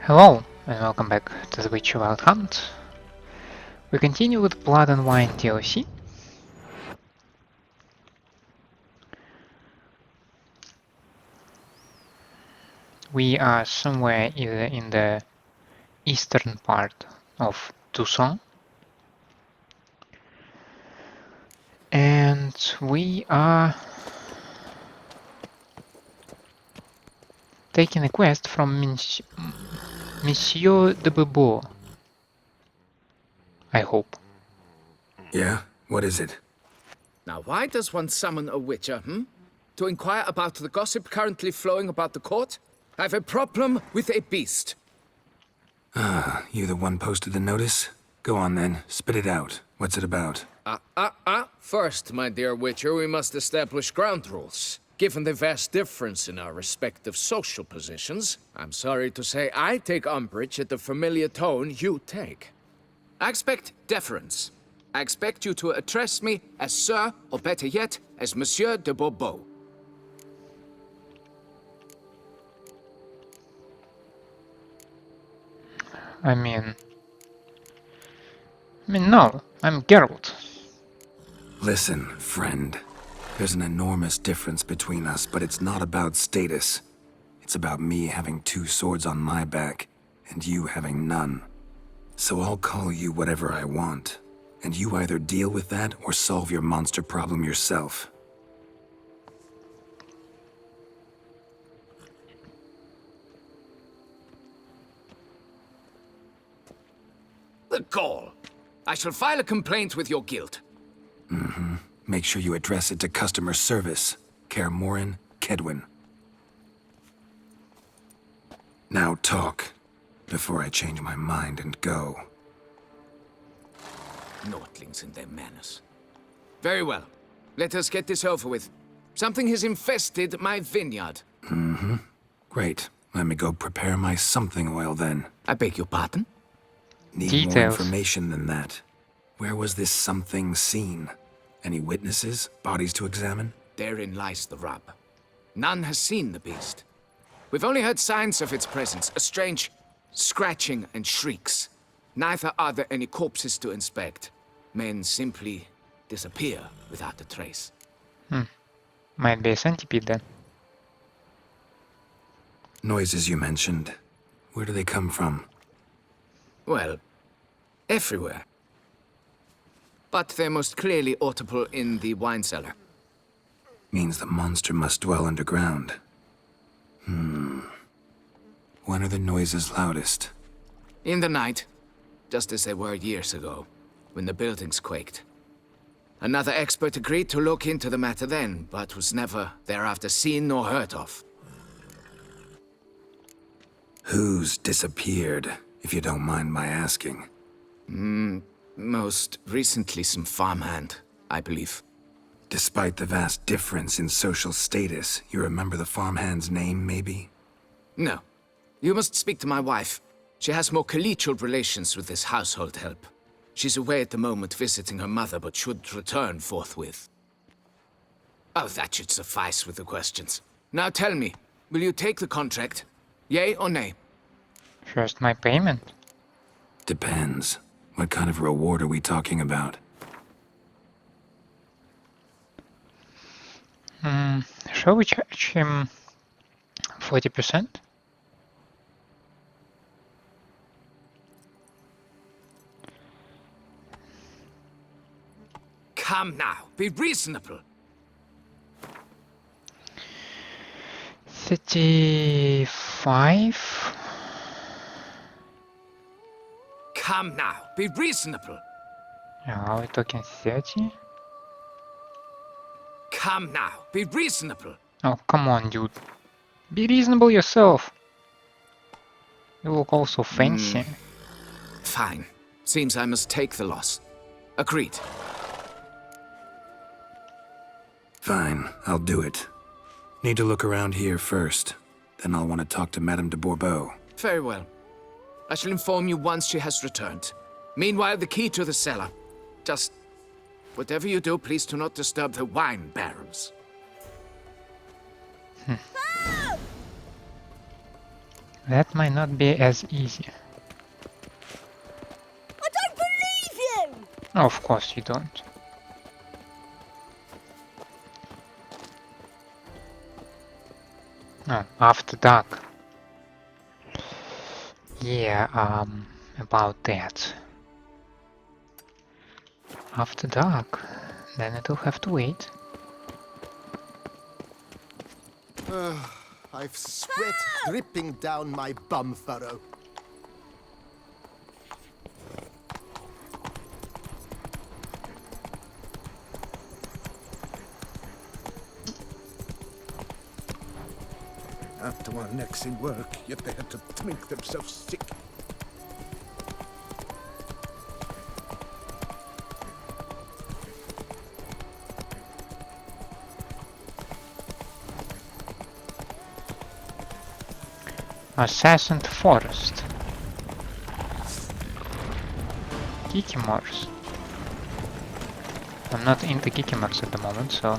Hello, and welcome back to the Witcher Wild Hunt. We continue with Blood and Wine DLC. We are somewhere either in the eastern part of Tucson, and we are taking a quest from Monsieur de Bobo. I hope. Yeah? What is it? Now, why does one summon a witcher, To inquire about the gossip currently flowing about the court? I have a problem with a beast. Ah, you the one posted the notice? Go on then, spit it out. What's it about? First, my dear witcher, we must establish ground rules. Given the vast difference in our respective social positions, I'm sorry to say I take umbrage at the familiar tone you take. I expect deference. I expect you to address me as Sir, or better yet, as Monsieur de Bobo. I mean, no, I'm Geralt. Listen, friend. There's an enormous difference between us, but it's not about status. It's about me having two swords on my back, and you having none. So I'll call you whatever I want, and you either deal with that or solve your monster problem yourself. The gall! I shall file a complaint with your guild. Make sure you address it to customer service. Kaer Morhen, Kedwin. Now talk, before I change my mind and go. Nordlings and their manners. Very well. Let us get this over with. Something has infested my vineyard. Great. Let me go prepare my something oil then. I beg your pardon? Need Details. more information than that. Where was this something seen? Any witnesses? Bodies to examine? Therein lies the rub. None has seen the beast. We've only heard signs of its presence, a strange scratching and shrieks. Neither are there any corpses to inspect. Men simply disappear without a trace. Might be a centipede then. Noises you mentioned. Where do they come from? Well, everywhere. But they're most clearly audible in the wine cellar. Means the monster must dwell underground. When are the noises loudest? In the night, just as they were years ago, when the buildings quaked. Another expert agreed to look into the matter then, but was never thereafter seen nor heard of. Who's disappeared, if you don't mind my asking? Most recently some farmhand, I believe. Despite the vast difference in social status, you remember the farmhand's name, maybe? No. You must speak to my wife. She has more collegial relations with this household help. She's away at the moment visiting her mother, but should return forthwith. Oh, that should suffice with the questions. Now tell me, will you take the contract? Yea or nay? First my payment. Depends. What kind of reward are we talking about? Shall we charge him 40%? Come now, be reasonable. 35? Come now, be reasonable. Are we talking 30? Come now, be reasonable. Oh, come on, dude. Be reasonable yourself. You look all so fancy. Fine. Seems I must take the loss. Agreed. Fine, I'll do it. Need to look around here first. Then I'll want to talk to Madame de Bourbeau. Very well. I shall inform you once she has returned. Meanwhile, the key to the cellar. Just whatever you do, please do not disturb the wine barrels. That might not be as easy. I don't believe you! Of course you don't. Oh, after dark. Yeah, about that. After dark. Then it'll have to wait. I've sweat dripping down my bum furrow. After our necks in work, yet they had to drink themselves sick. Assassin Forest. Kikimores. I'm not into Kikimores at the moment, so...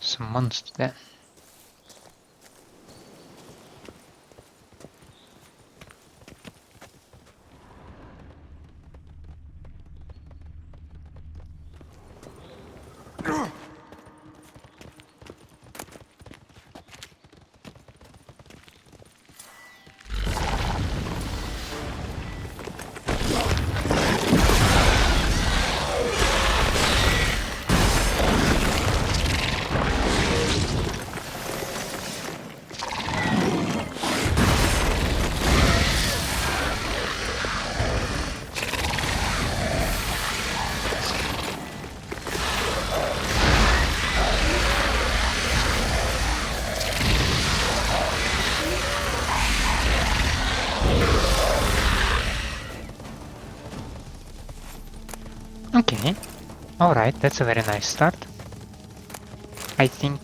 Some monster there. Okay, alright, that's a very nice start. I think.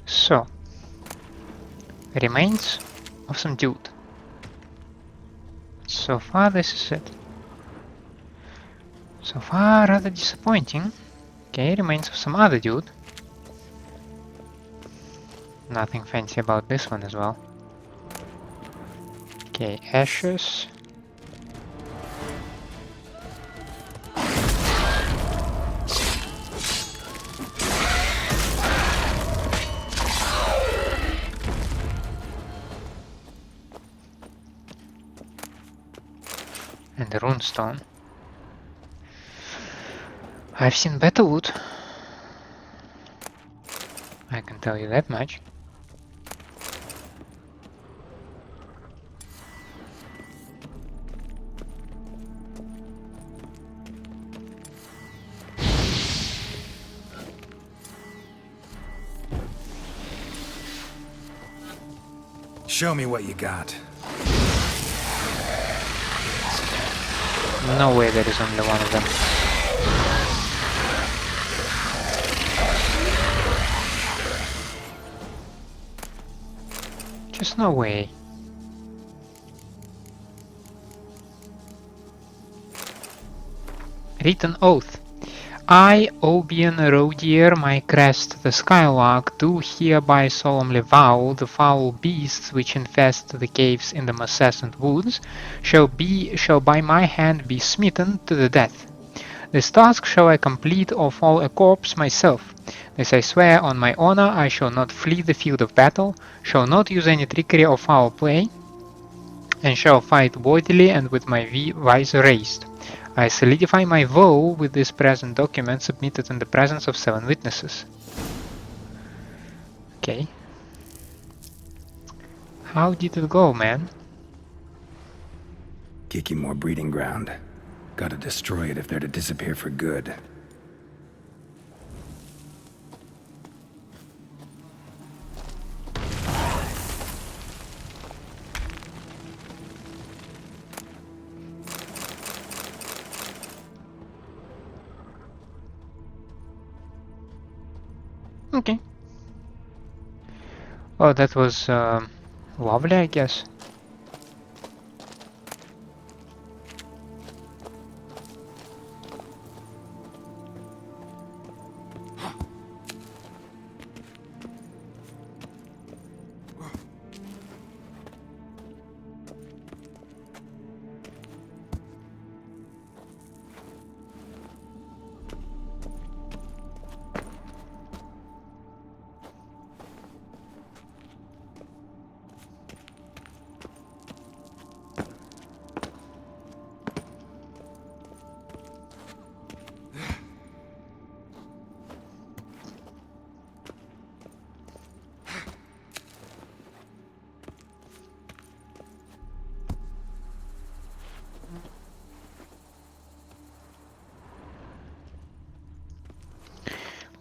So, remains of some dude. So far this is it. So far rather disappointing. Okay, remains of some other dude. Nothing fancy about this one as well. Okay, ashes. And the runestone. I've seen better wood. I can tell you that much. Show me what you got. No way there is only one of them. Just no way. Written oath. I, Obian Rodier, my crest, the Skylark, do hereby solemnly vow the foul beasts which infest the caves in the Mossasant woods shall by my hand be smitten to the death. This task shall I complete or fall a corpse myself. This I swear on my honor, I shall not flee the field of battle, shall not use any trickery or foul play, and shall fight worthily and with my visor raised. I solidify my vow with this present document submitted in the presence of 7 witnesses. Okay. How did it go, man? Kikimore breeding ground. Gotta destroy it if they're to disappear for good. Okay. Oh, that was lovely, I guess.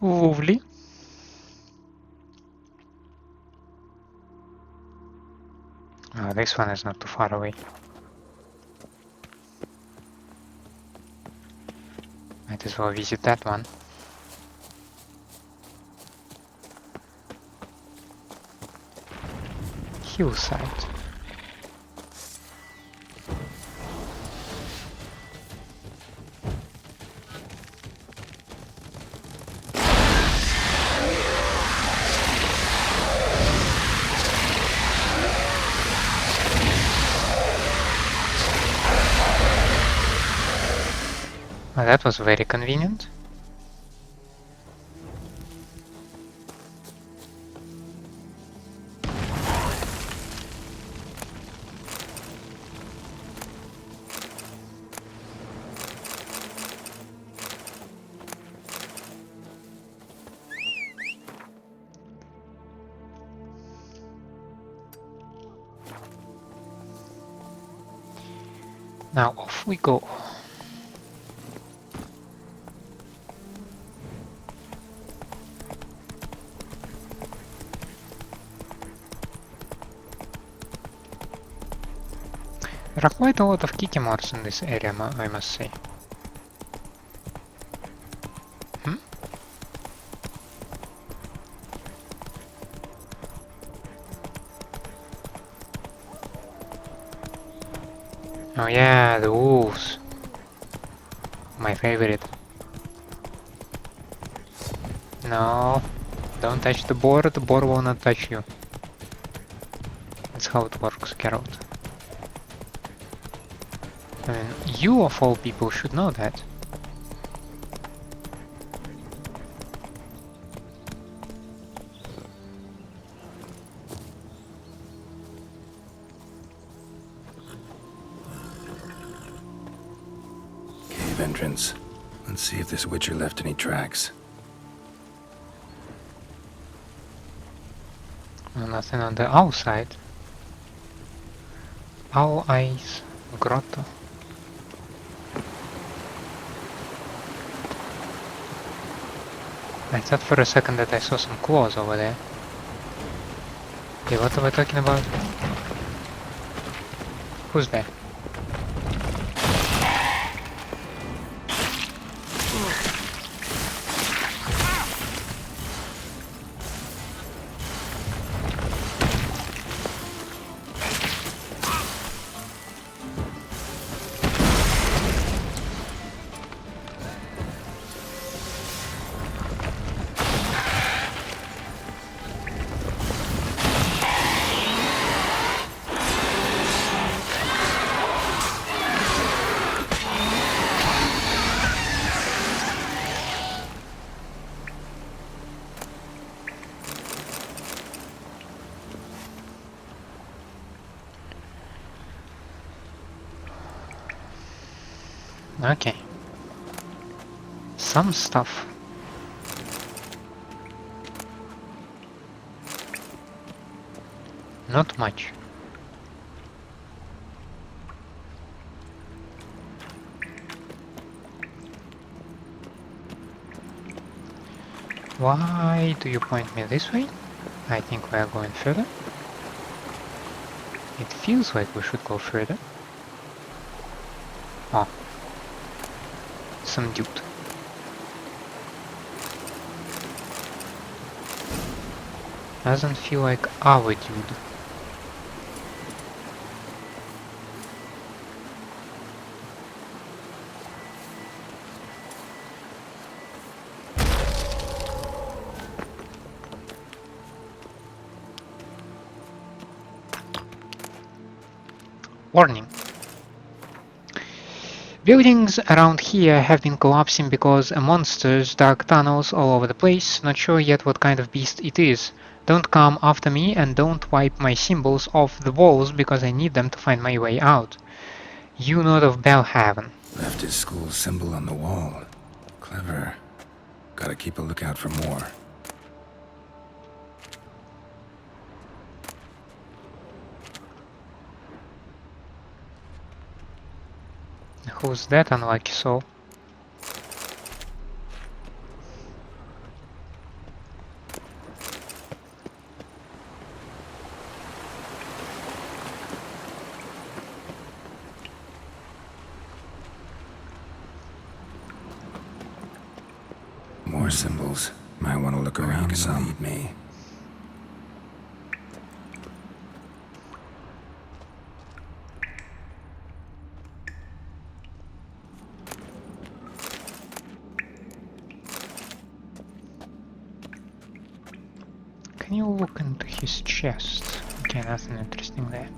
Lovely. Oh, this one is not too far away. Might as well visit that one. Hillside. Well, that was very convenient. Now off we go. There are quite a lot of Kikimores in this area, I must say. Hmm? Oh yeah, the wolves. My favorite. No, don't touch the boar will not touch you. That's how it works, Geralt. I mean, you of all people should know that. Cave entrance. Let's see if this witcher left any tracks. Well, nothing on the outside. Owl Eyes Grotto. I thought for a second that I saw some claws over there. Okay, what are we talking about? Who's there? Okay. Some stuff. Not much. Why do you point me this way? I think we are going further. It feels like we should go further. Oh. Some dude. Doesn't feel like our dude. Warning. Buildings around here have been collapsing because monsters dug tunnels all over the place. Not sure yet what kind of beast it is. Don't come after me and don't wipe my symbols off the walls because I need them to find my way out. Junod of Belhaven. Left his school symbol on the wall. Clever. Gotta keep a lookout for more. Who's that unlucky soul? More symbols. Might want to look around some. Lead me. Can you look into his chest? Okay, nothing interesting there.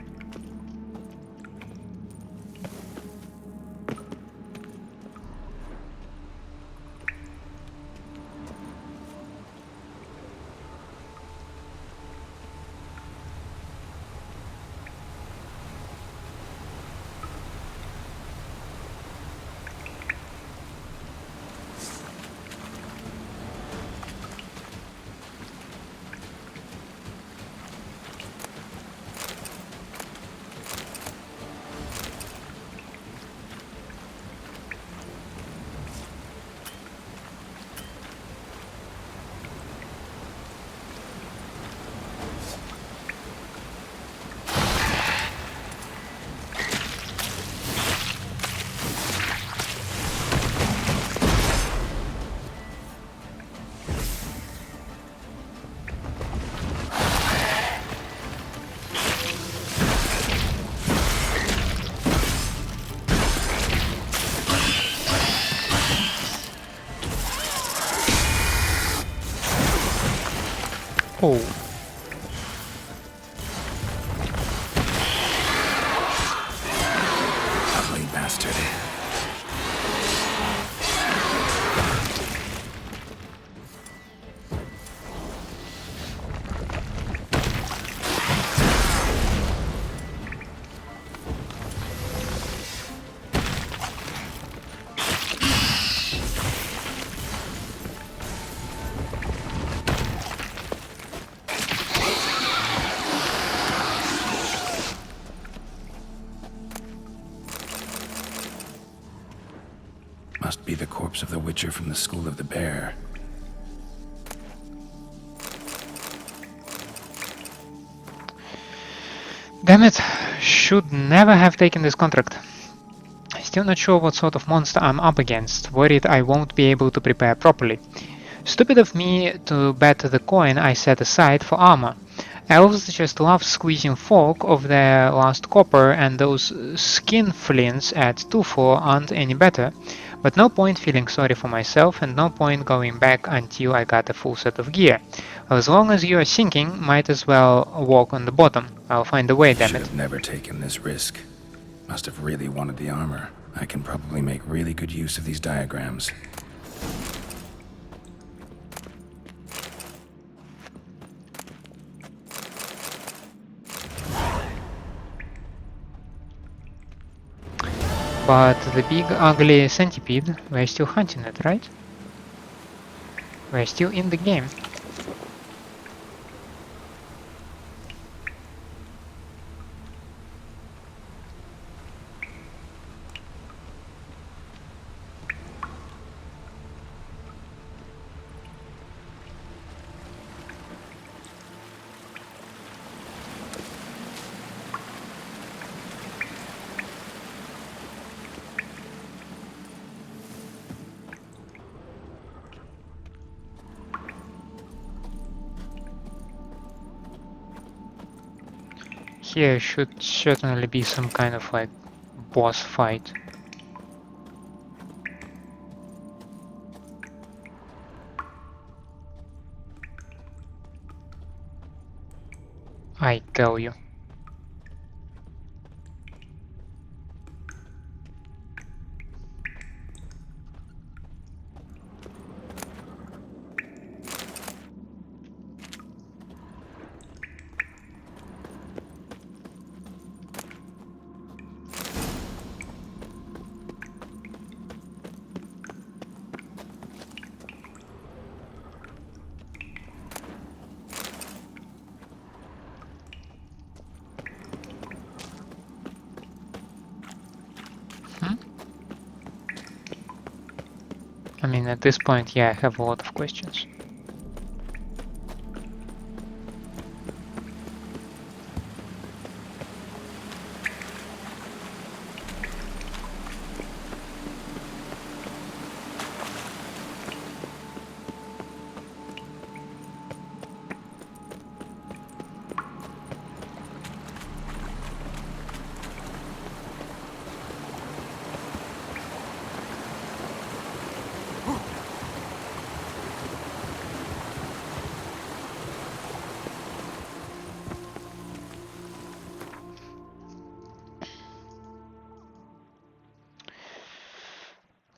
Oh. Ugly bastard. Must be the corpse of the Witcher from the School of the Bear. Damn it, should never have taken this contract. Still not sure what sort of monster I'm up against, worried I won't be able to prepare properly. Stupid of me to bet the coin I set aside for armor. Elves just love squeezing folk of their last copper, and those skin flints at 2-4 aren't any better. But no point feeling sorry for myself, and no point going back until I got a full set of gear. As long as you are sinking, might as well walk on the bottom. I'll find a way, damn Should it. have never taken this risk. Must have really wanted the armor. I can probably make really good use of these diagrams. But the big ugly centipede, we're still hunting it, right? We're still in the game. Here should certainly be some kind of like boss fight. I tell you. I mean, at this point, yeah, I have a lot of questions.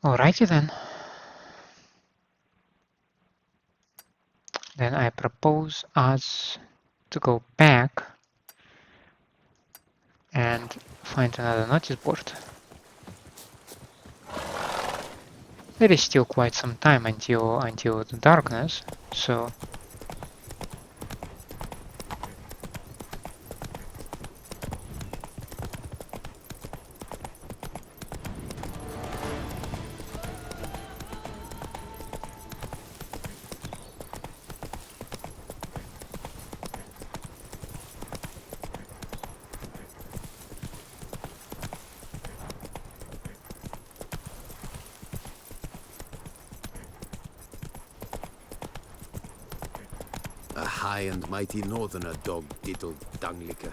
Alrighty then. Then I propose us to go back and find another notice board. There is still quite some time until the darkness, so A high and mighty northerner dog-diddled dunglicker.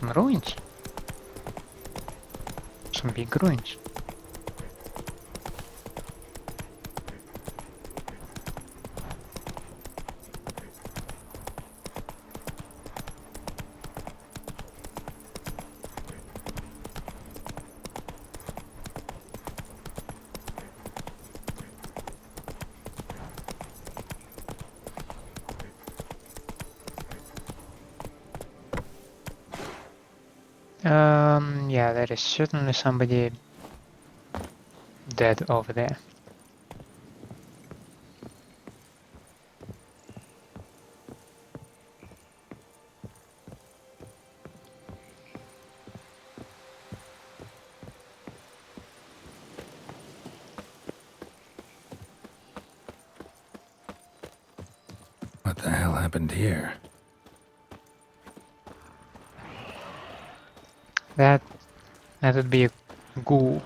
some ruins. Some big ruins. Yeah, there is certainly somebody dead over there. What the hell happened here? That would be a ghoul.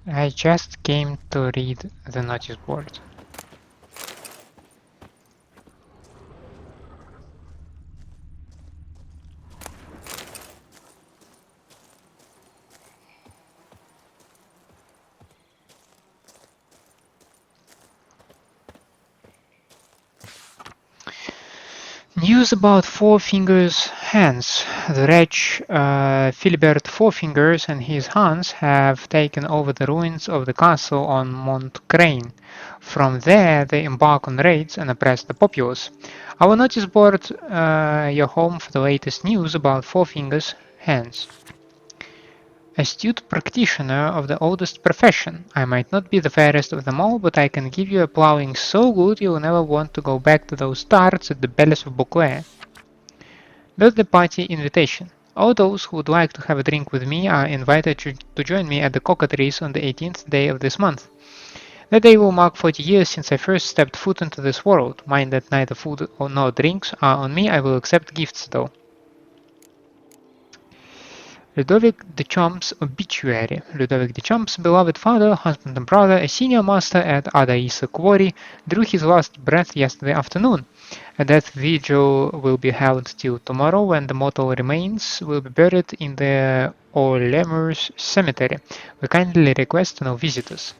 I just came to read the notice board. News about Four Fingers Hans. The wretch Philibert Fourfingers and his Hans have taken over the ruins of the castle on Mont Crane. From there they embark on raids and oppress the populace. Our notice board your home for the latest news about Four Fingers Hans. Astute practitioner of the oldest profession. I might not be the fairest of them all, but I can give you a ploughing so good you'll never want to go back to those starts at the Bells of Bootlegger. Birthday party invitation. All those who would like to have a drink with me are invited to join me at the Cockatrice on the 18th day of this month. That day will mark 40 years since I first stepped foot into this world. Mind that neither food nor drinks are on me, I will accept gifts though. Ludovic Duchamp's obituary. Ludovic Duchamp's beloved father, husband and brother, a senior master at Adaisa Quarry, drew his last breath yesterday afternoon. A death vigil will be held till tomorrow when the mortal remains will be buried in the Olemers Cemetery. We kindly request no visitors.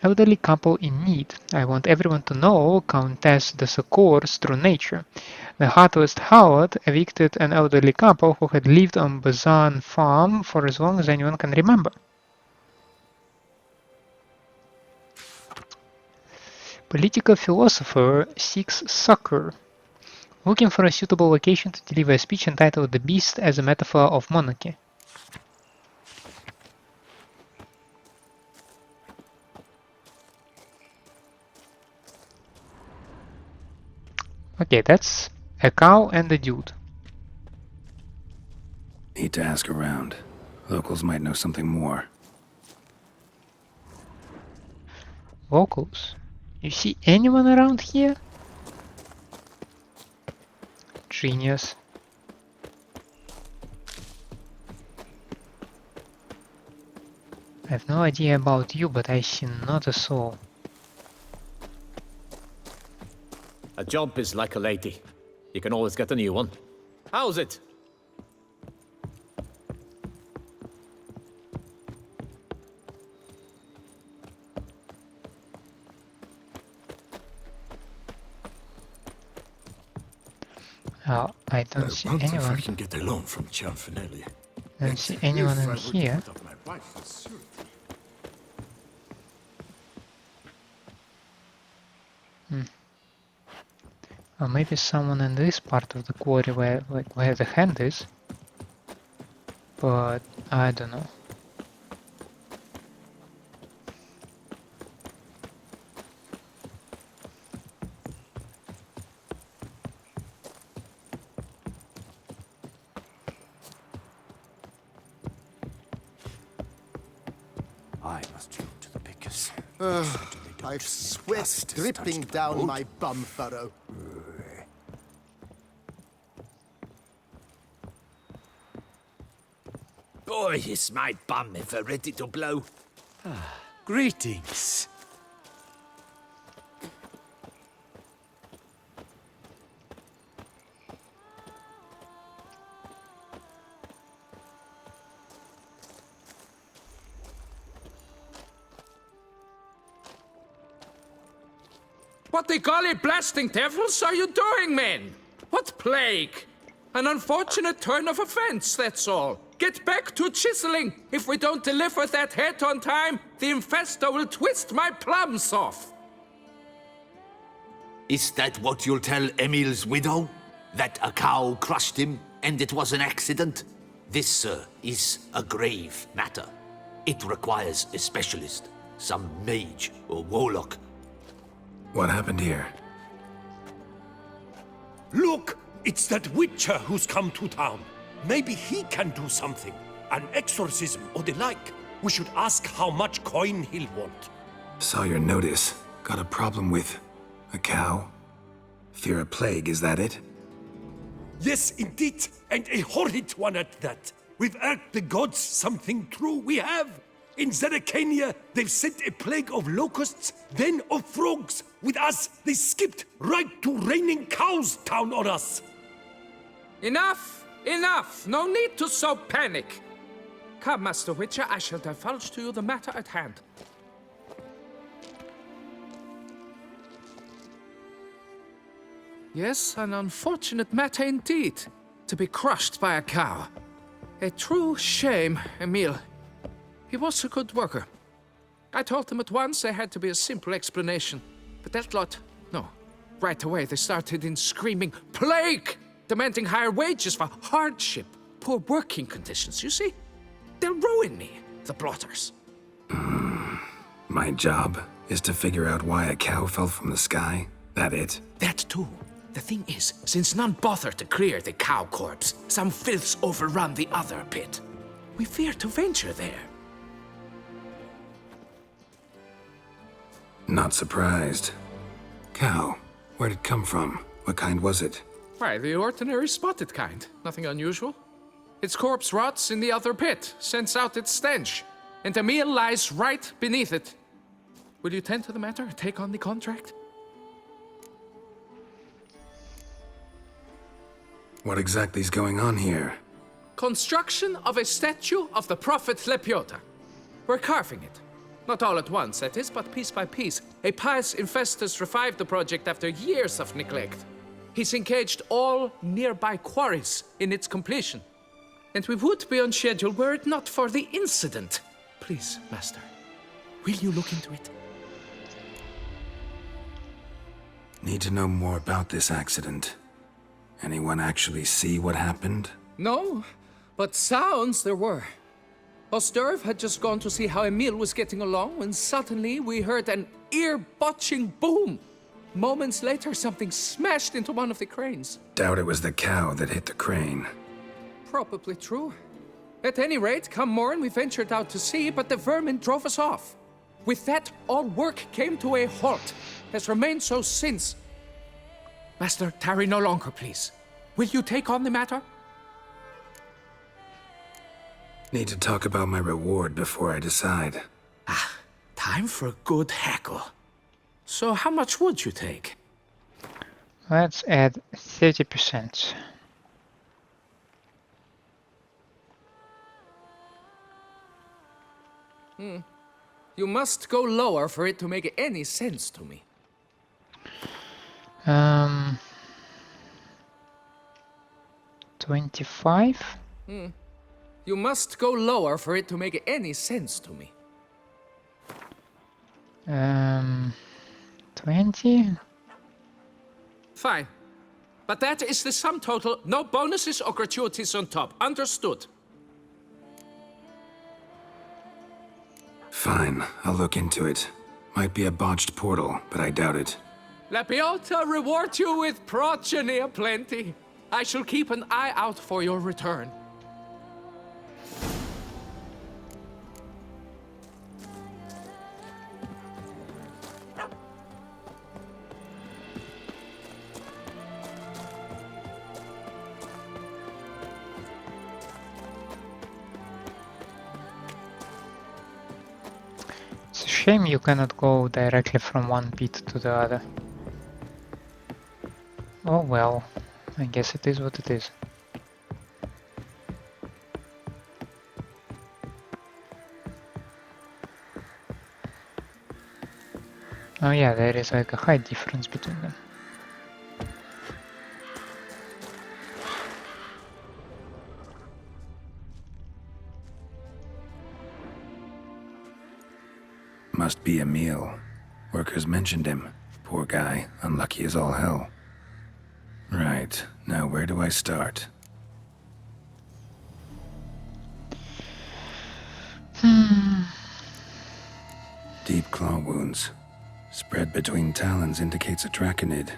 Elderly couple in need. I want everyone to know Countess de Secours through nature. The heartless Howard evicted an elderly couple who had lived on Bazan Farm for as long as anyone can remember. Political philosopher seeks succor. Looking for a suitable location to deliver a speech entitled The Beast as a Metaphor of Monarchy. Okay, that's a cow and a dude. Need to ask around. Locals might know something more. Locals? You see anyone around here? Genius. I have no idea about you, but I see not a soul. A job is like a lady. You can always get a new one. How's it? Oh, I don't see If I anyone. can get a loan from Cianfinelli. Don't see anyone in If I would here. put up my wife as surety. Or maybe someone in this part of the quarry where the hand is. But I don't know. I must look to the pickers. I've sweat dripping down my bum furrow. Boy, is my bum ever ready to blow. Greetings. What the golly blasting devils are you doing, men? What plague? An unfortunate turn of events, that's all. Get back to chiseling. If we don't deliver that head on time, the infestor will twist my plums off. Is that what you'll tell Emil's widow? That a cow crushed him and it was an accident? This, sir, is a grave matter. It requires a specialist, some mage or warlock. What happened here? Look! It's that witcher who's come to town. Maybe he can do something. An exorcism or the like. We should ask how much coin he'll want. Saw your notice. Got a problem with a cow? Fear a plague, is that it? Yes, indeed. And a horrid one at that. We've irked the gods something true, we have. In Zeracania, they've sent a plague of locusts, then of frogs. With us, they skipped right to raining cows down on us. Enough! Enough! No need to so panic! Come, Master Witcher, I shall divulge to you the matter at hand. Yes, an unfortunate matter indeed. To be crushed by a cow. A true shame, Emil. He was a good worker. I told them at once there had to be a simple explanation. But that lot, no. Right away they started in screaming, "Plague!" Demanding higher wages for hardship, poor working conditions, you see? They'll ruin me, the blotters. My job is to figure out why a cow fell from the sky? That it? That too. The thing is, since none bother to clear the cow corpse, some filths overrun the other pit. We fear to venture there. Not surprised. Cow, where'd it come from? What kind was it? Why, the ordinary spotted kind. Nothing unusual. Its corpse rots in the other pit, sends out its stench, and Emil lies right beneath it. Will you tend to the matter, take on the contract? What exactly is going on here? Construction of a statue of the prophet Lepiota. We're carving it. Not all at once, that is, but piece by piece. A pious infestus revived the project after years of neglect. He's engaged all nearby quarries in its completion. And we would be on schedule were it not for the incident. Please, Master, will you look into it? Need to know more about this accident. Anyone actually see what happened? No, but sounds there were. Osterv had just gone to see how Emil was getting along when suddenly we heard an ear-botching boom. Moments later, something smashed into one of the cranes. Doubt it was the cow that hit the crane. Probably true. At any rate, come morn, we ventured out to sea, but the vermin drove us off. With that, all work came to a halt. Has remained so since. Master, tarry no longer, please. Will you take on the matter? Need to talk about my reward before I decide. Time for a good hackle. So how much would you take? Let's add 30%. You must go lower for it to make any sense to me. 25? You must go lower for it to make any sense to me. 20? Fine. But that is the sum total. No bonuses or gratuities on top. Understood? Fine, I'll look into it. Might be a botched portal, but I doubt it. Lepiota reward you with progeny aplenty. I shall keep an eye out for your return. It's a shame you cannot go directly from one pit to the other. Oh well, I guess it is what it is. Oh yeah, there is like a height difference between them. Must be Emil. Workers mentioned him. Poor guy, unlucky as all hell. Right, now where do I start? Deep claw wounds. Spread between talons indicates a draconid.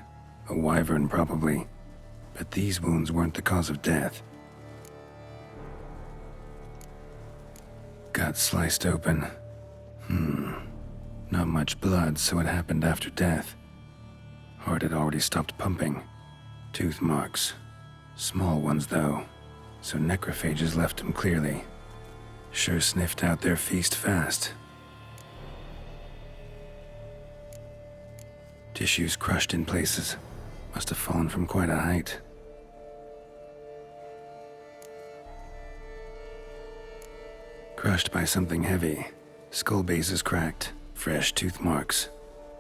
A wyvern, probably. But these wounds weren't the cause of death. Gut sliced open. Not much blood, so it happened after death. Heart had already stopped pumping. Tooth marks. Small ones, though. So necrophages left him clearly. Sure sniffed out their feast fast. Tissues crushed in places. Must have fallen from quite a height. Crushed by something heavy. Skull base is cracked. Fresh tooth marks.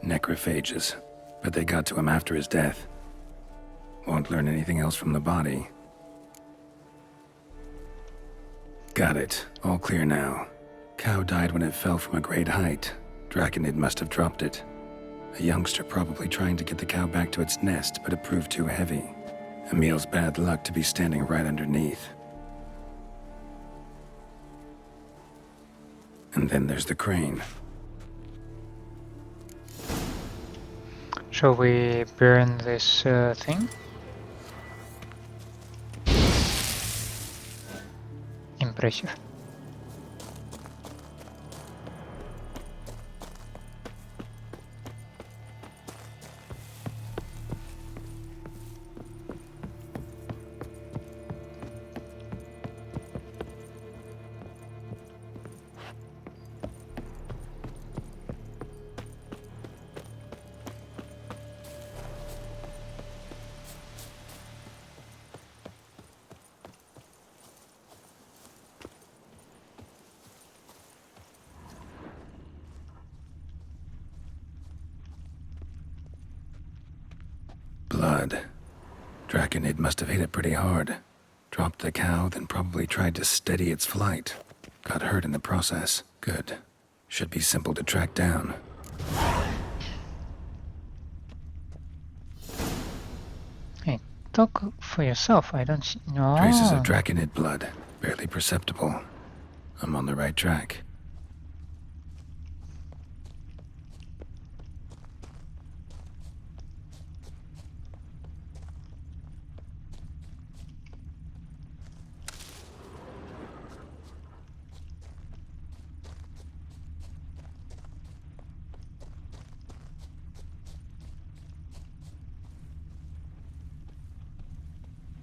Necrophages. But they got to him after his death. Won't learn anything else from the body. Got it. All clear now. Cow died when it fell from a great height. Draconid must have dropped it. A youngster probably trying to get the cow back to its nest, but it proved too heavy. Emil's bad luck to be standing right underneath. And then there's the crane. Shall we burn this thing? Impressive. Blood. Draconid must have hit it pretty hard. Dropped the cow, then probably tried to steady its flight. Got hurt in the process. Good. Should be simple to track down. Hey, talk for yourself. I don't see. No. Traces of Draconid blood. Barely perceptible. I'm on the right track.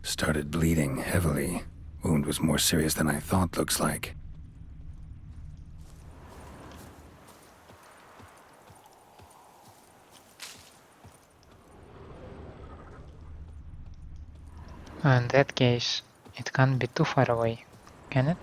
Started bleeding heavily. Wound was more serious than I thought, looks like. In that case, it can't be too far away, can it?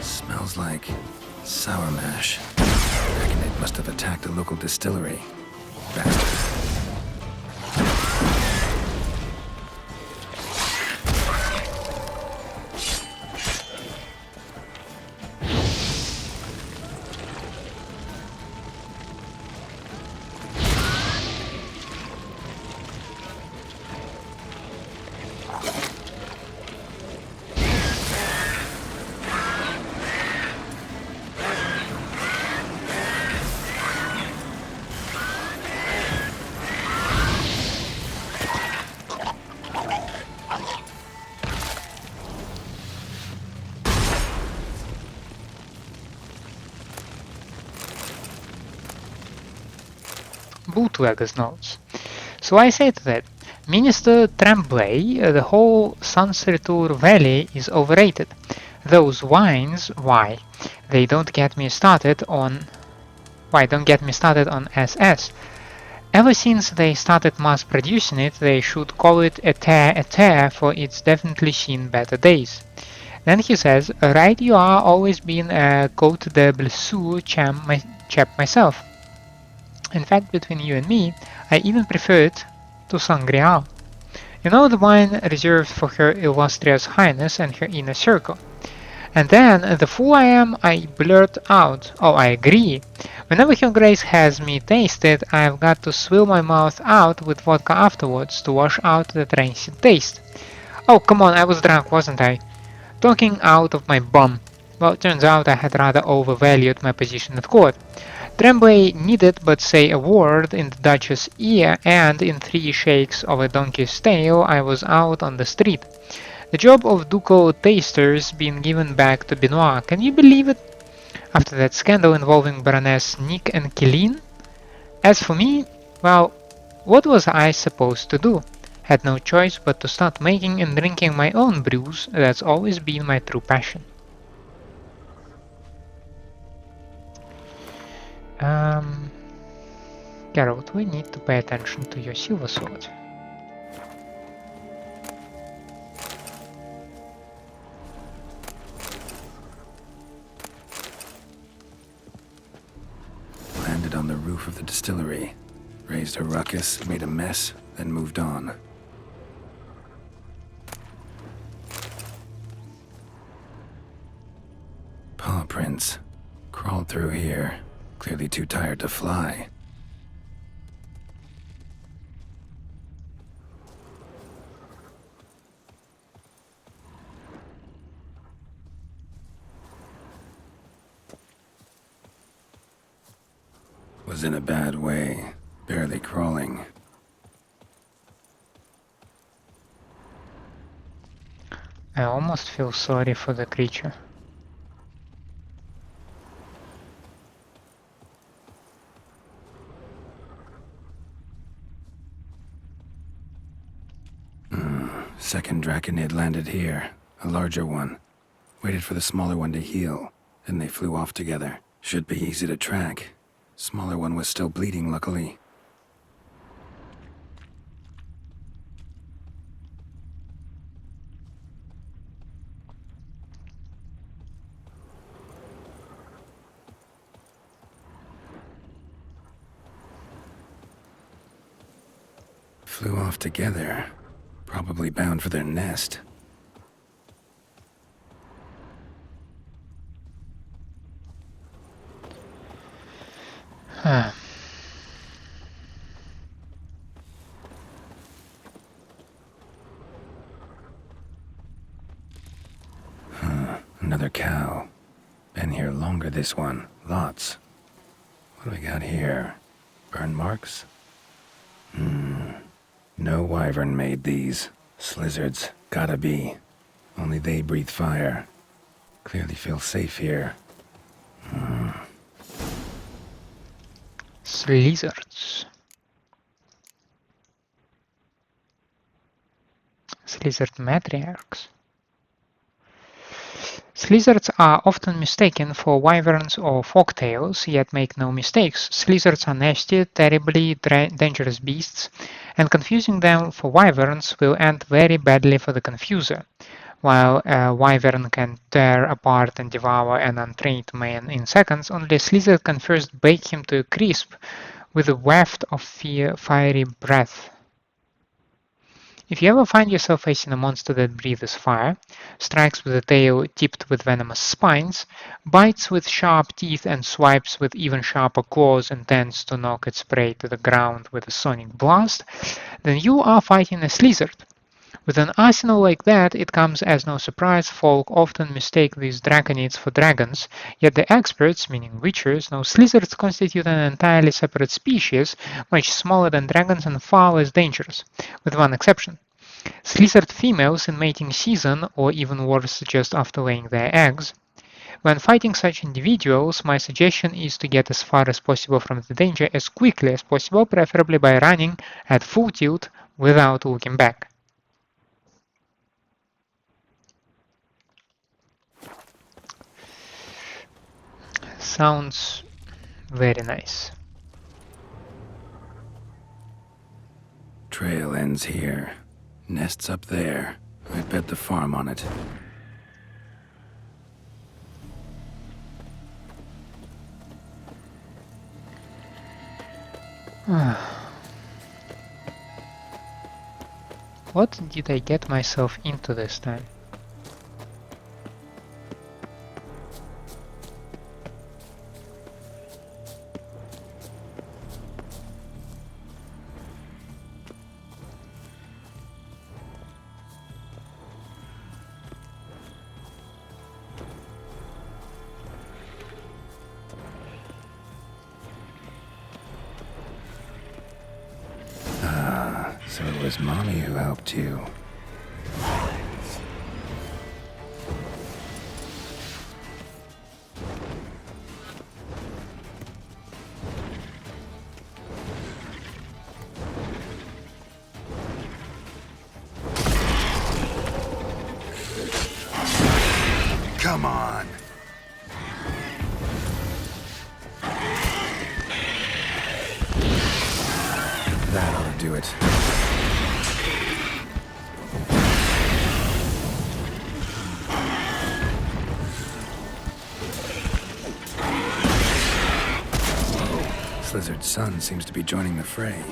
Smells like sour mash. I reckon it must have attacked a local distillery. Bastard. Bootlegger's notes. So I say to that, Minister Tremblay, the whole Sansritur Valley is overrated. Those wines, why? Don't get me started on SS. Ever since they started mass producing it, they should call it a tear, for it's definitely seen better days. Then he says, right you are, always been a Côte de Blessure chap myself. In fact, between you and me, I even prefer it to Sangria. You know, the wine reserved for Her Illustrious Highness and her inner circle. And then, the fool I am, I blurt out, oh, I agree. Whenever Her Grace has me tasted, I've got to swill my mouth out with vodka afterwards to wash out the rancid taste. Oh, come on, I was drunk, wasn't I? Talking out of my bum. Well, it turns out I had rather overvalued my position at court. Tremblay needed but say a word in the Duchess' ear, and in 3 shakes of a donkey's tail I was out on the street. The job of ducal tasters being given back to Benoit, can you believe it? After that scandal involving Baroness Nick and Killeen? As for me, well, what was I supposed to do? Had no choice but to start making and drinking my own brews. That's always been my true passion. Geralt, we need to pay attention to your silver sword. Landed on the roof of the distillery, raised a ruckus, made a mess, then moved on. Paw prints. Crawled through here. Clearly too tired to fly. Was in a bad way. Barely crawling. I almost feel sorry for the creature. Second Draconid landed here. A larger one. Waited for the smaller one to heal. Then they flew off together. Should be easy to track. Smaller one was still bleeding, luckily. Flew off together. Probably bound for their nest. Huh. Another cow. Been here longer, this one. Lots. What do we got here? Burn marks? No wyvern made these. Slyzards. Gotta be. Only they breathe fire. Clearly feel safe here. Slyzards. Slyzard matriarchs. Slyzards are often mistaken for wyverns or folktales, yet make no mistakes. Slyzards are nasty, terribly dangerous beasts, and confusing them for wyverns will end very badly for the confuser. While a wyvern can tear apart and devour an untrained man in seconds, only a Slyzard can first bake him to a crisp with a waft of fiery breath. If you ever find yourself facing a monster that breathes fire, strikes with a tail tipped with venomous spines, bites with sharp teeth and swipes with even sharper claws and tends to knock its prey to the ground with a sonic blast, then you are fighting a Slyzard. With an arsenal like that, it comes as no surprise folk often mistake these draconids for dragons, yet the experts, meaning witchers, know Slyzards constitute an entirely separate species, much smaller than dragons and far less dangerous, with one exception. Slyzard females in mating season, or even worse, just after laying their eggs. When fighting such individuals, my suggestion is to get as far as possible from the danger as quickly as possible, preferably by running at full tilt, without looking back. Sounds very nice. Trail ends here. Nest's up there. I'd bet the farm on it. What did I get myself into this time? So it was Mommy who helped you. Come on. That ought to do it. Slyzard's son seems to be joining the fray.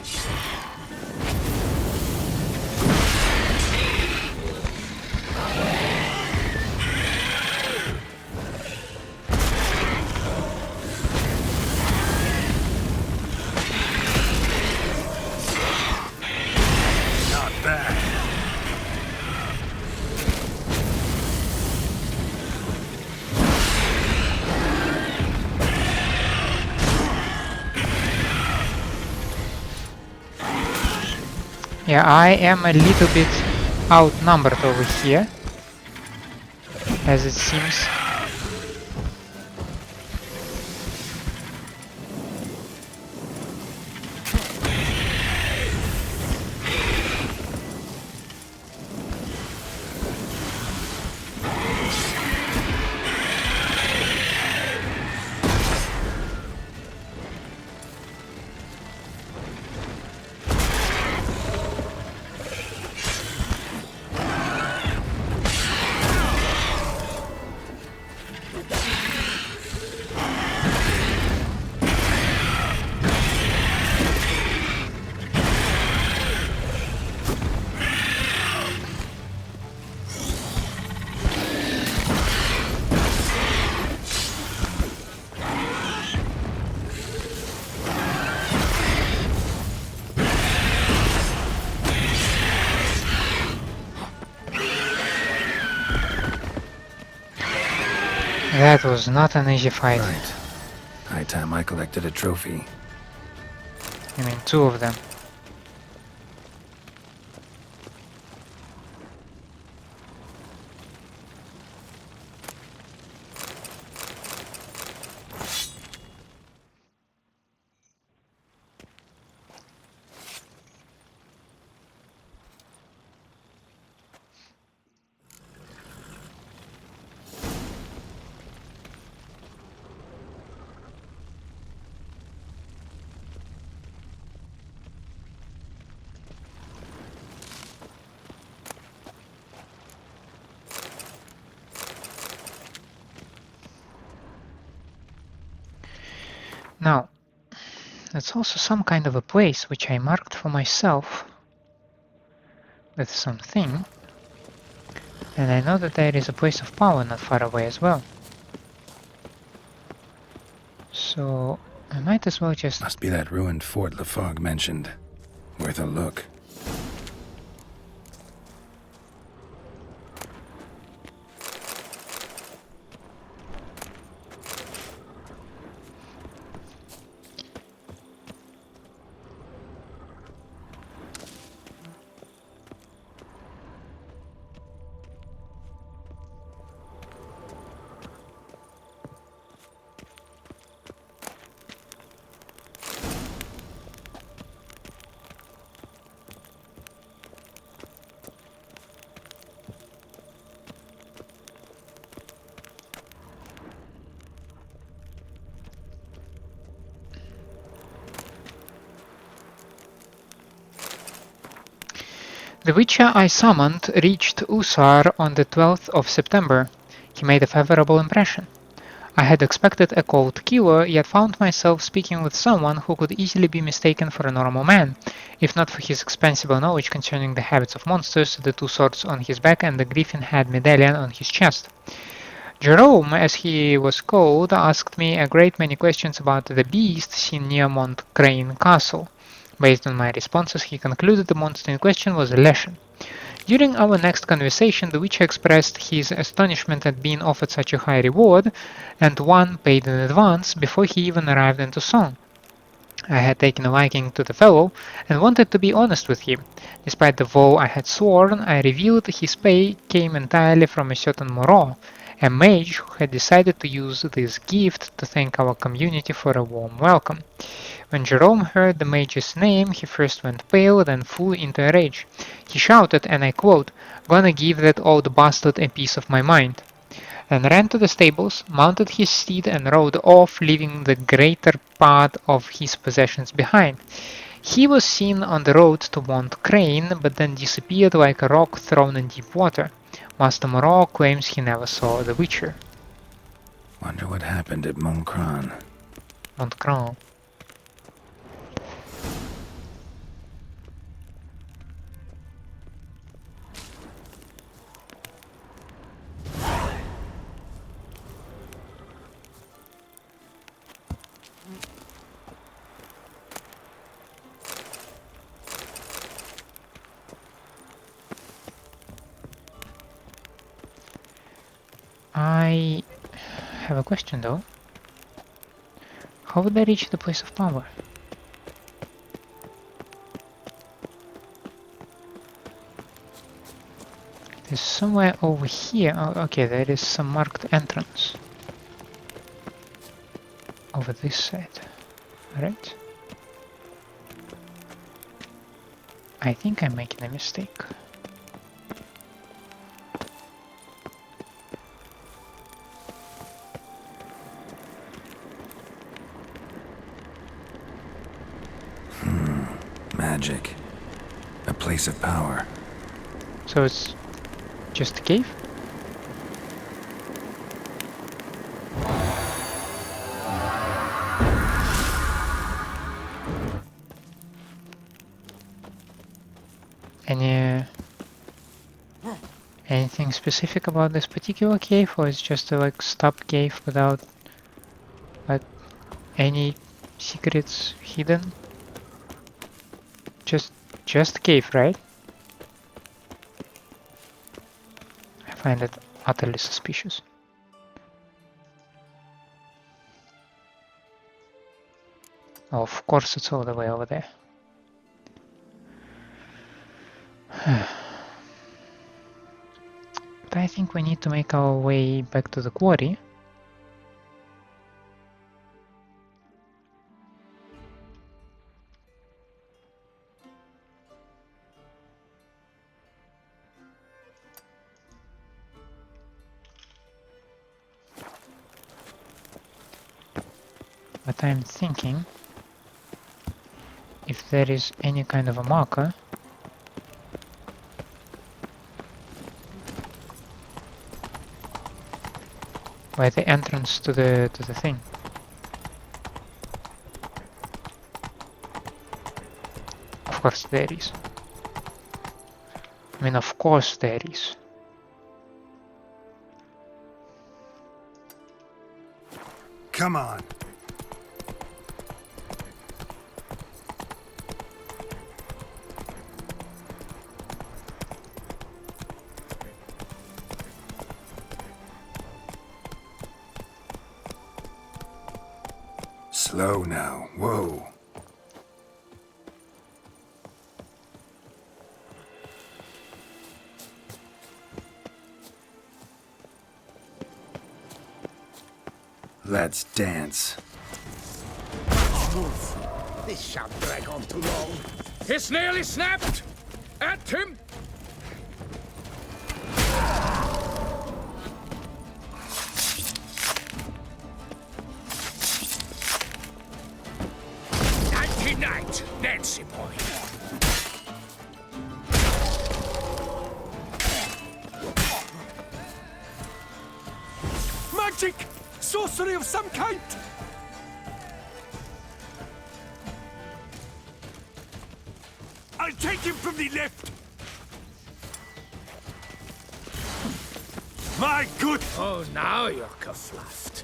Not bad. Yeah, I am a little bit outnumbered over here, as it seems. That was not an easy fight. Right. High time I collected a trophy. I mean, two of them. Now, that's also some kind of a place which I marked for myself with something, and I know that there is a place of power not far away as well. So I might as well just... Must be that ruined fort Lafog mentioned. Worth a look. The Witcher I summoned reached Usar on the 12th of September. He made a favorable impression. I had expected a cold killer, yet found myself speaking with someone who could easily be mistaken for a normal man, if not for his expansive knowledge concerning the habits of monsters, the 2 swords on his back, and the griffin head medallion on his chest. Jerome, as he was called, asked me a great many questions about the beast seen near Mont Crane Castle. Based on my responses, he concluded the monster in question was a Leshen. During our next conversation, the Witcher expressed his astonishment at being offered such a high reward, and one paid in advance, before he even arrived in Tucson. I had taken a liking to the fellow, and wanted to be honest with him. Despite the vow I had sworn, I revealed his pay came entirely from a certain Moreau, a mage who had decided to use this gift to thank our community for a warm welcome. When Jerome heard the mage's name, he first went pale, then flew into a rage. He shouted, and I quote, "Gonna give that old bastard a piece of my mind," and ran to the stables, mounted his steed, and rode off, leaving the greater part of his possessions behind. He was seen on the road to Mont Crane, but then disappeared like a rock thrown in deep water. Master Moreau claims he never saw the Witcher. Wonder what happened at Montcron. Montcron. I have a question though. How would I reach the place of power? There's somewhere over here. Oh, okay, there is some marked entrance. Over this side. Alright. I think I'm making a mistake. Magic. A place of power. So it's just a cave? Anything specific about this particular cave, or it's just a like stop cave without like any secrets hidden? Just a cave, right? I find it utterly suspicious. Oh, of course it's all the way over there. But I think we need to make our way back to the quarry. But I'm thinking if there is any kind of a marker by the entrance to the thing. Of course there is. I mean, of course there is. Come on. Slow now. Whoa. Let's dance. This shan't drag on too long. It's nearly snapped! At him! Nighty-night, Nancy boy. Magic! Sorcery of some kind! I'll take him from the left! My good! Oh, now you're kerfluffed.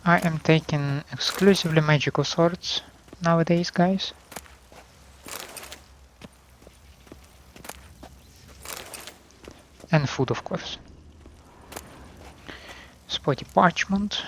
I am taking exclusively magical swords nowadays, guys. And food, of course. Spotty parchment.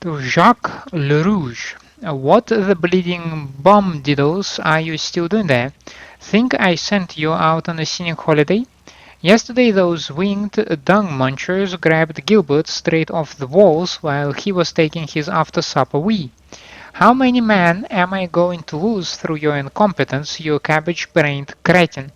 To Jacques Le Rouge. What the bleeding bum diddles are you still doing there? Think I sent you out on a scenic holiday? Yesterday those winged dung munchers grabbed Gilbert straight off the walls while he was taking his after-supper wee. How many men am I going to lose through your incompetence, you cabbage-brained cretin?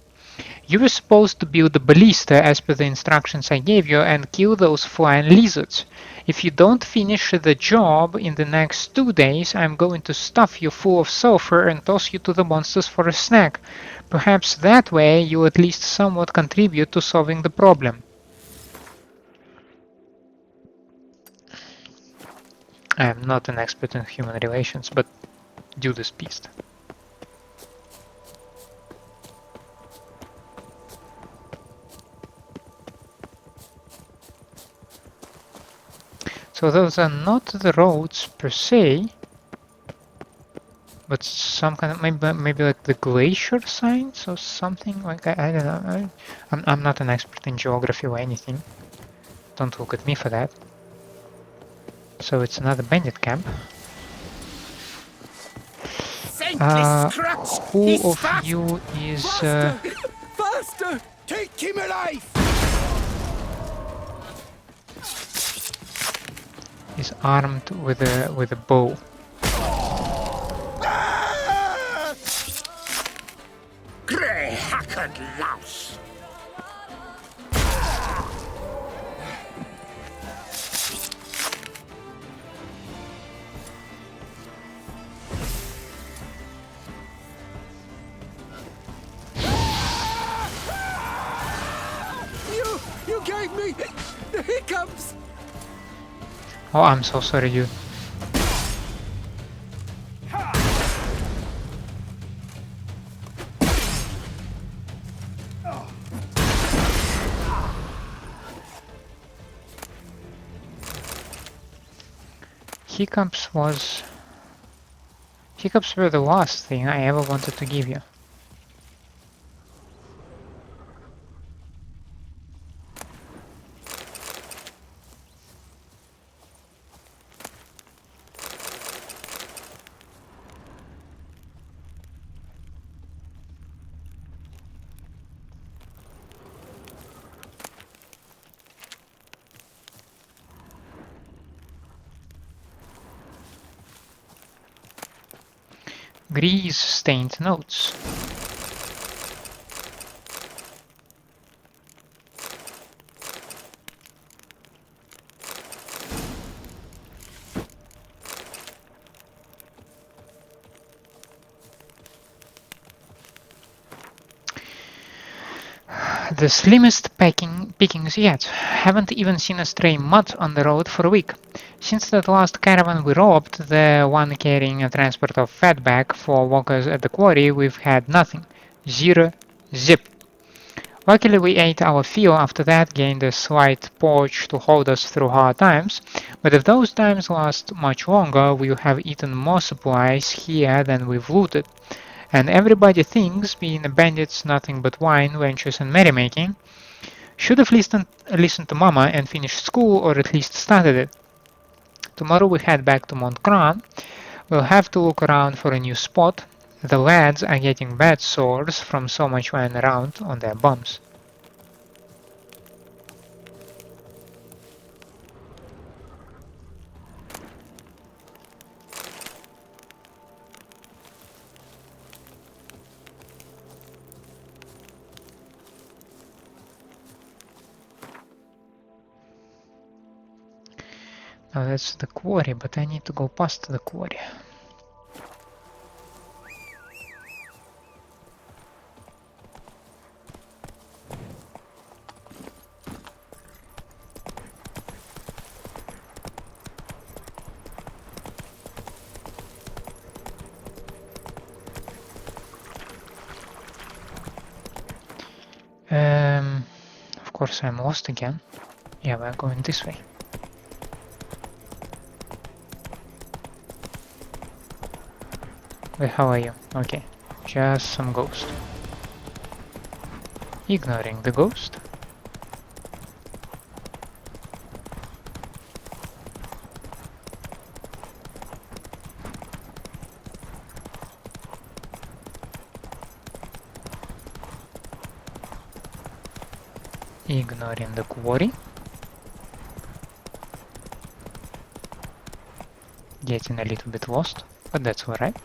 You were supposed to build a ballista as per the instructions I gave you and kill those flying lizards. If you don't finish the job in the next 2 days, I'm going to stuff you full of sulfur and toss you to the monsters for a snack. Perhaps that way you at least somewhat contribute to solving the problem. I am not an expert in human relations, but Judas Beast. So those are not the roads per se, but some kind of maybe like the glacier signs or something like I don't know. I'm not an expert in geography or anything. Don't look at me for that. So it's another bandit camp. Who of you is Faster! Take him alive! is armed with a bow? Grey hacked louse! You gave me the hiccups! Oh, I'm so sorry, dude. Hiccups were the last thing I ever wanted to give you. Grease-stained notes. The slimmest pickings yet. Haven't even seen a stray mutt on the road for a week. Since that last caravan we robbed, the one carrying a transport of fatback for walkers at the quarry, we've had nothing. Zero. Zip. Luckily we ate our fill after that, gained a slight porch to hold us through hard times, but if those times last much longer, we'll have eaten more supplies here than we've looted. And everybody thinks being a bandit's nothing but wine, ventures and merrymaking. Should have listened to Mama and finished school, or at least started it. Tomorrow we head back to Montcran. We'll have to look around for a new spot. The lads are getting bad sores from so much wine around on their bums. Oh, that's the quarry, but I need to go past the quarry. Of course I'm lost again. Yeah, we're going this way. Wait, how are you? Okay, just some ghost. Ignoring the ghost. Ignoring the quarry. Getting a little bit lost, but that's alright.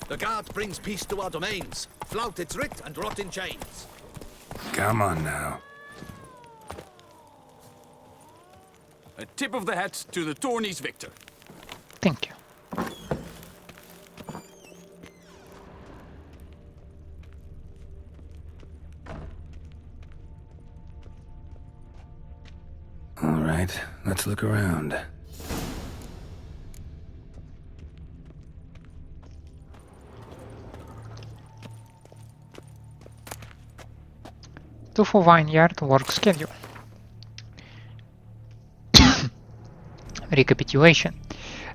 The guard brings peace to our domains. Flout its writ and rot in chains. Come on now. A tip of the hat to the tourney's victor. Thank you. All right, let's look around. Two for vineyard work schedule. Recapitulation.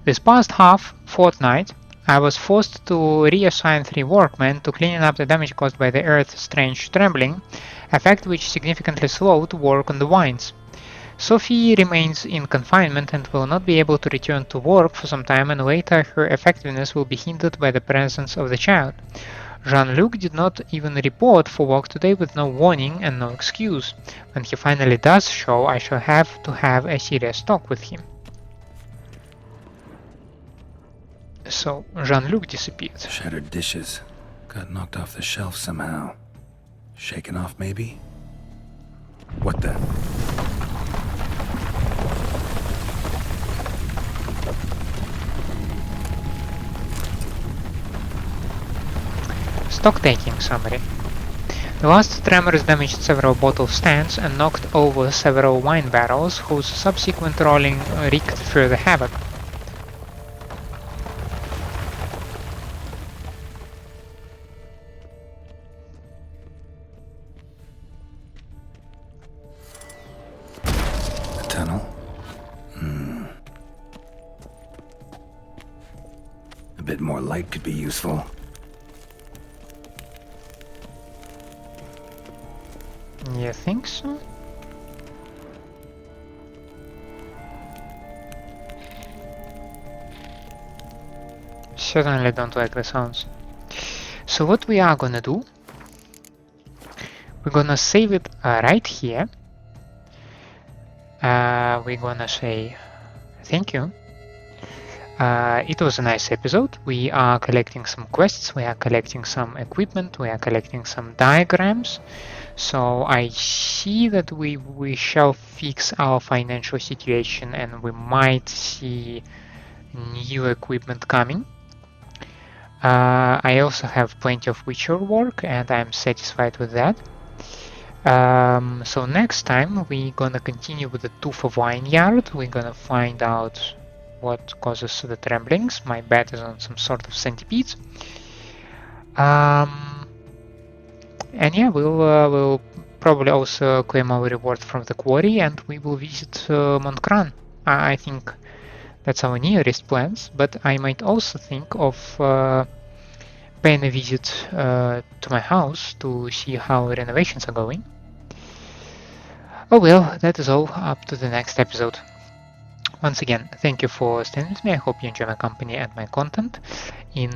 This past fortnight, I was forced to reassign 3 workmen to cleaning up the damage caused by the Earth's strange trembling, a fact which significantly slowed work on the vines. Sophie remains in confinement and will not be able to return to work for some time, and later her effectiveness will be hindered by the presence of the child. Jean-Luc did not even report for work today with no warning and no excuse. When he finally does show, I shall have to have a serious talk with him. So, Jean-Luc disappeared. Shattered dishes. Got knocked off the shelf somehow. Shaken off, maybe? What the? Stock-taking summary. The last tremors damaged several bottle stands and knocked over several wine barrels, whose subsequent rolling wreaked further havoc. A tunnel? A bit more light could be useful. You think so? Certainly don't like the sounds. So what we are gonna do, we're gonna save it right here. We're gonna say thank you. It was a nice episode. We are collecting some quests, we are collecting some equipment, we are collecting some diagrams. So I see that we shall fix our financial situation and we might see new equipment coming. I also have plenty of Witcher work and I'm satisfied with that. So next time we're gonna continue with the Tooth of Vineyard. We're gonna find out what causes the tremblings. My bet is on some sort of centipedes. And yeah, we'll probably also claim our reward from the quarry and we will visit Montcran. I think that's our nearest plans, but I might also think of paying a visit to my house to see how renovations are going. Oh well, that is all. Up to the next episode. Once again, thank you for staying with me. I hope you enjoy my company and my content. In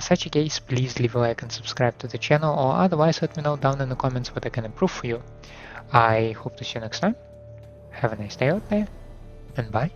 such a case, please leave a like and subscribe to the channel, or otherwise let me know down in the comments what I can improve for you. I hope to see you next time. Have a nice day out there, and bye.